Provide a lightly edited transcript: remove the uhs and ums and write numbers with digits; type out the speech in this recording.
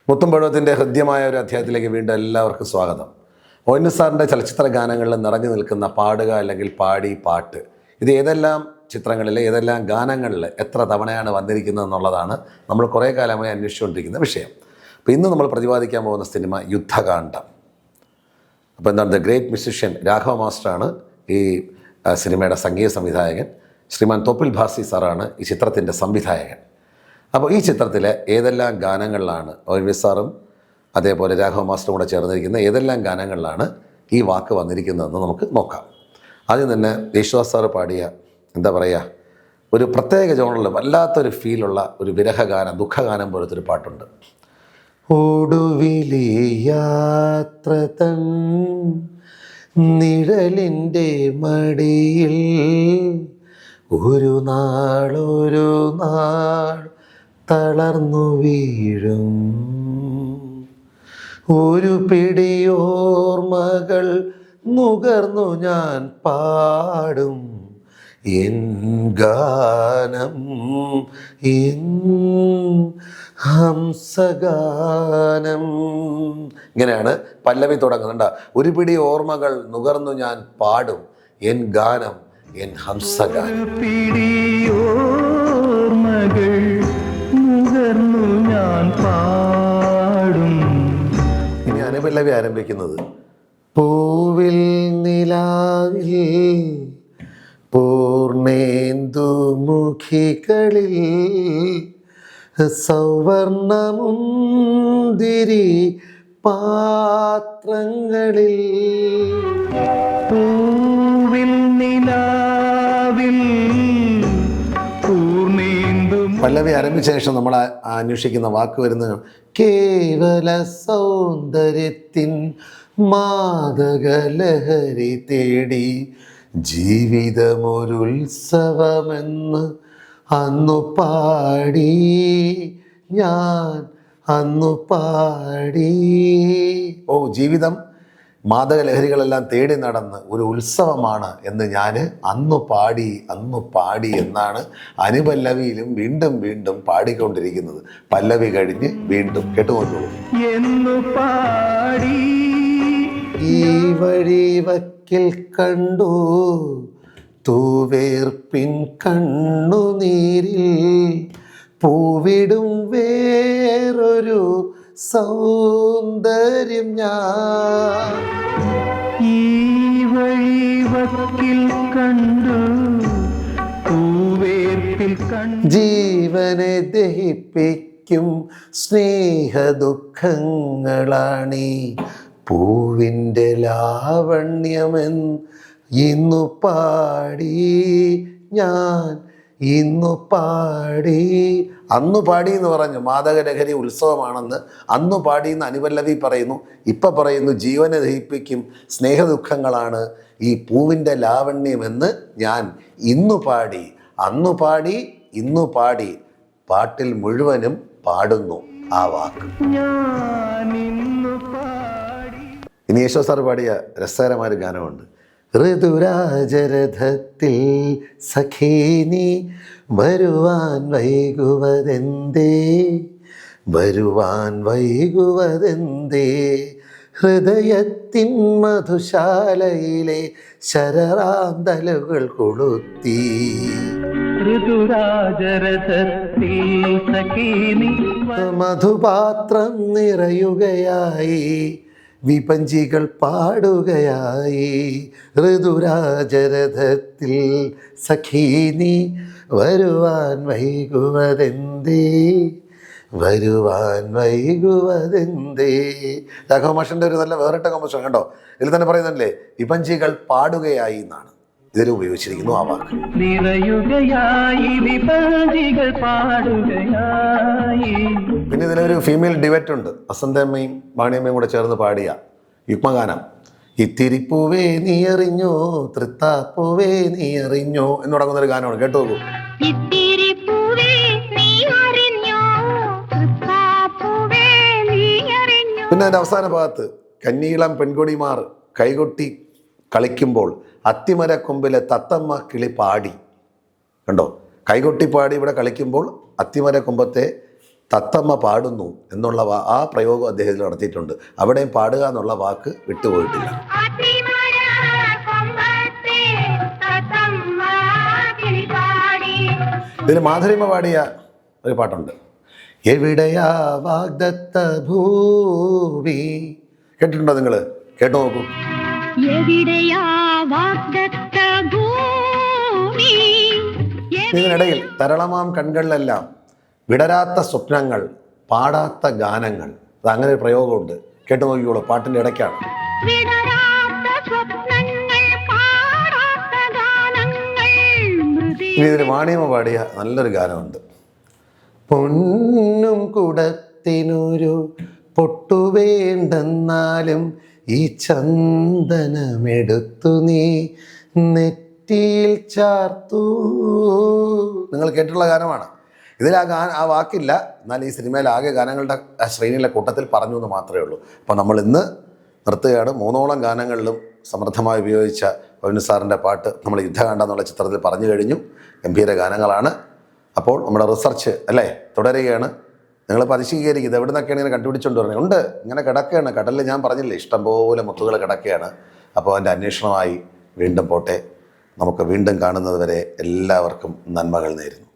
മുത്തുംപഴവത്തിൻ്റെ ഹൃദ്യമായ ഒരു അധ്യായത്തിലേക്ക് വീണ്ടും എല്ലാവർക്കും സ്വാഗതം. ONS സാറിൻ്റെ ചലച്ചിത്ര ഗാനങ്ങളിൽ നിറഞ്ഞു നിൽക്കുന്ന പാടുക അല്ലെങ്കിൽ പാടി പാട്ട്, ഇത് ഏതെല്ലാം ചിത്രങ്ങളിൽ ഏതെല്ലാം ഗാനങ്ങളിൽ എത്ര തവണയാണ് വന്നിരിക്കുന്നത് എന്നുള്ളതാണ് നമ്മൾ കുറേ കാലമായി അന്വേഷിച്ചുകൊണ്ടിരിക്കുന്ന വിഷയം. അപ്പോൾ ഇന്ന് നമ്മൾ പ്രതിപാദിക്കാൻ പോകുന്ന സിനിമ യുദ്ധകാന്ഡം. അപ്പോൾ എന്താണ്, ദ ഗ്രേറ്റ് മ്യൂസിഷ്യൻ രാഘവ മാസ്റ്ററാണ് ഈ സിനിമയുടെ സംഗീത സംവിധായകൻ. ശ്രീമാൻ തോപ്പിൽ ഭാസി സാറാണ് ഈ ചിത്രത്തിൻ്റെ സംവിധായകൻ. അപ്പോൾ ഈ ചിത്രത്തിലെ ഏതെല്ലാം ഗാനങ്ങളിലാണ് ONS സാറും അതേപോലെ രാഘവ മാസ്റ്ററും കൂടെ ചേർന്നിരിക്കുന്ന ഏതെല്ലാം ഗാനങ്ങളിലാണ് ഈ വാക്ക് വന്നിരിക്കുന്നതെന്ന് നമുക്ക് നോക്കാം. ആദ്യം തന്നെ യേശുദാസ് സാറ് പാടിയ എന്താ പറയുക, ഒരു പ്രത്യേക ജോണറിൽ വല്ലാത്തൊരു ഫീലുള്ള ഒരു വിരഹഗാനം, ദുഃഖഗാനം പോലത്തെ ഒരു പാട്ടുണ്ട്. ഒടുവിലെ യാത്ര തൻ നിഴലിൻ്റെ മടിയിൽ ഒരു നാൾ തളർന്നു വീഴും, ഒരു പിടിയോർമകൾ നുകർന്നു ഞാൻ പാടും എൻ ഗാനം, എൻ ഹംസഗാനം. ഇങ്ങനെയാണ് പല്ലവി തുടങ്ങുന്നുണ്ട്. ഒരു പിടി ഓർമ്മകൾ നുകർന്നു ഞാൻ പാടും എൻ ഗാനം, എൻ ഹംസഗാനം. ഇനി അനുപല്ലവി ആരംഭിക്കുന്നത് പൂവിൽ നിലാവിൽ പൂർണേന്ദുമുഖികളിൽ സൗവർണമുന്തിരി പാത്രങ്ങളിൽ. പൂവിൽ നിലാവിൽ പല്ലവി ആരംഭിച്ച ശേഷം നമ്മൾ അന്വേഷിക്കുന്ന വാക്ക് വരുന്നത് കേവല സൗന്ദര്യത്തിൻ മാദകലഹരി തേടി ജീവിതമൊരുത്സവമെന്ന് അന്നു പാടി ഞാൻ, അന്നു പാടി. ഓ, ജീവിതം മാദകലഹരികളെല്ലാം തേടി നടന്ന് ഒരു ഉത്സവമാണ് എന്ന് ഞാൻ അന്നു പാടി എന്നാണ് അനുപല്ലവിയിലും വീണ്ടും വീണ്ടും പാടിക്കൊണ്ടിരിക്കുന്നത്. പല്ലവി കഴിഞ്ഞ് വീണ്ടും കേട്ടുകൊണ്ടു. ഈ വഴി വക്കിൽ കണ്ടു തൂവേർപ്പിൻ കണ്ണുനീരിൽ പൂവിടും വേറൊരു സൗന്ദര്യം ഞാൻ. ഈ വഴിവക്കിൽ കണ്ടു പൂവേർപ്പിൽ കണ്ടു ജീവനെ ദഹിപ്പിക്കും സ്നേഹദുഃഖങ്ങളാണീ പൂവിൻ്റെ ലാവണ്യമെന്ന് ഇന്നു പാടി ഞാൻ, ഇന്നു പാടി. അന്നു പാടി എന്ന് പറഞ്ഞു മാദകലഹരി ഉത്സവമാണെന്ന് അന്നു പാടിയെന്ന് അനുപല്ലവി പറയുന്നു. ഇപ്പം പറയുന്നു ജീവനെ ദഹിപ്പിക്കും സ്നേഹദുഃഖങ്ങളാണ് ഈ പൂവിൻ്റെ ലാവണ്യമെന്ന് ഞാൻ ഇന്നു പാടി, അന്നു പാടി, ഇന്നു പാടി. പാട്ടിൽ മുഴുവനും പാടുന്നു ആ വാക്ക്. ഇനി യേശുദാസ് സാർ പാടിയ രസകരമായ ഗാനമുണ്ട്. ഋതുരാജരഥത്തിൽ സഖീനി വരുവാൻ വൈകുവതെന്തേ, വരുവാൻ വൈകുവതെന്തേ, ഹൃദയത്തിൻ മധുശാലയിലെ ശരറാന്തലുകൾ കൊളുത്തി. ഋതുരാജരഥത്തിൽ സഖീനി മധുപാത്രം നിറയുകയായി, വിപഞ്ചികൾ പാടുകയായി. ഋതുരാജരഥത്തിൽ സഖീനി വരുവാൻ വൈകുവതെന്തേ, വരുവാൻ വൈകുവതെന്തേ. രാഘവ മാഷിൻ്റെ ഒരു നല്ല വേറിട്ട കമ്പോസിഷൻ കണ്ടോ. ഇതിൽ തന്നെ പറയുന്നല്ലേ വിപഞ്ചികൾ പാടുകയായി എന്നാണ് ഇതിൽ ഉപയോഗിച്ചിരിക്കുന്നു ആ വാക്ക്. പിന്നെ ഇതിലൊരു ഫീമെയിൽ ഡിവറ്റ് ഉണ്ട്. വസന്തമ്മയും വാണിയമ്മയും കൂടെ ചേർന്ന് പാടിയ യുഗ്മഗാനം. ഇത്തിരിപ്പൂവേ നീ അറിഞ്ഞോ, തൃത്താപ്പൂവേ നീ അറിഞ്ഞോ എന്ന് തുടങ്ങുന്നൊരു ഗാനമാണ്. കേട്ടു നോക്കൂ. പിന്നെ അതിൻ്റെ അവസാന ഭാഗത്ത് കന്നീളം പെൺകൊടിമാർ കൈകൊട്ടി കളിക്കുമ്പോൾ അത്തിമരക്കൊമ്പിലെ തത്തമ്മ കിളി പാടി. കണ്ടോ, കൈകൊട്ടി പാടി ഇവിടെ കളിക്കുമ്പോൾ അത്തിമരക്കൊമ്പത്തെ തത്തമ്മ പാടുന്നു എന്നുള്ള ആ പ്രയോഗം അദ്ദേഹത്തിൽ നടത്തിയിട്ടുണ്ട്. അവിടെയും പാടുക എന്നുള്ള വാക്ക് വിട്ടുപോയിട്ടില്ല. ഇതിന് മാധുരിമ പാടിയ ഒരു പാട്ടുണ്ട്, എവിടെയാ വാഗ്ദത്ത ഭൂവി. കേട്ടിട്ടുണ്ടോ നിങ്ങൾ? കേട്ടു നോക്കൂ. ഇതിനിടയിൽ തരളമാം കൺകളിലെല്ലാം വിടരാത്ത സ്വപ്നങ്ങൾ, പാടാത്ത ഗാനങ്ങൾ. അത് അങ്ങനെ ഒരു പ്രയോഗമുണ്ട്. കേട്ടു നോക്കിക്കോളൂ, പാട്ടിൻ്റെ ഇടയ്ക്കാണ്. ഇനി ഇതിന് വാണിയമ്മ പാടിയ നല്ലൊരു ഗാനമുണ്ട്. പൊന്നും കുടത്തിനൊരു പൊട്ടുവേണ്ടെന്നാലും ഈ ചന്ദനമെടുത്തു നീ നെറ്റിയിൽ ചാർത്തു. നിങ്ങൾ കേട്ടിട്ടുള്ള ഗാനമാണ്. ഇതിൽ ആ വാക്കില്ല, എന്നാൽ ഈ സിനിമയിൽ ആകെ ഗാനങ്ങളുടെ ശ്രേണിയിലെ കൂട്ടത്തിൽ പറഞ്ഞു എന്ന് മാത്രമേ ഉള്ളൂ. അപ്പോൾ നമ്മൾ ഇന്ന് നിർത്തുകയാണ്. 3ഓളം ഗാനങ്ങളിലും സമൃദ്ധമായി ഉപയോഗിച്ച ഒയിൻ സാറിൻ്റെ പാട്ട് നമ്മൾ യുദ്ധകാണ്ഡ എന്നുള്ള ചിത്രത്തിൽ പറഞ്ഞു കഴിഞ്ഞു. ഗംഭീര ഗാനങ്ങളാണ്. അപ്പോൾ നമ്മുടെ റിസർച്ച് അല്ലേ തുടരുകയാണ്. നിങ്ങൾ പരിശീലിക്കുക, ഇത് എവിടെ നിന്നൊക്കെയാണ് ഇങ്ങനെ കണ്ടുപിടിച്ചുകൊണ്ട് പറഞ്ഞത് ഉണ്ട്. ഇങ്ങനെ കിടക്കുകയാണ് കടലിൽ, ഞാൻ പറഞ്ഞില്ലേ ഇഷ്ടംപോലെ മുത്തുകൾ കിടക്കുകയാണ്. അപ്പോൾ അതിൻ്റെ അന്വേഷണമായി വീണ്ടും പോട്ടെ. നമുക്ക് വീണ്ടും കാണുന്നത് വരെ എല്ലാവർക്കും നന്മകൾ നേരുന്നു.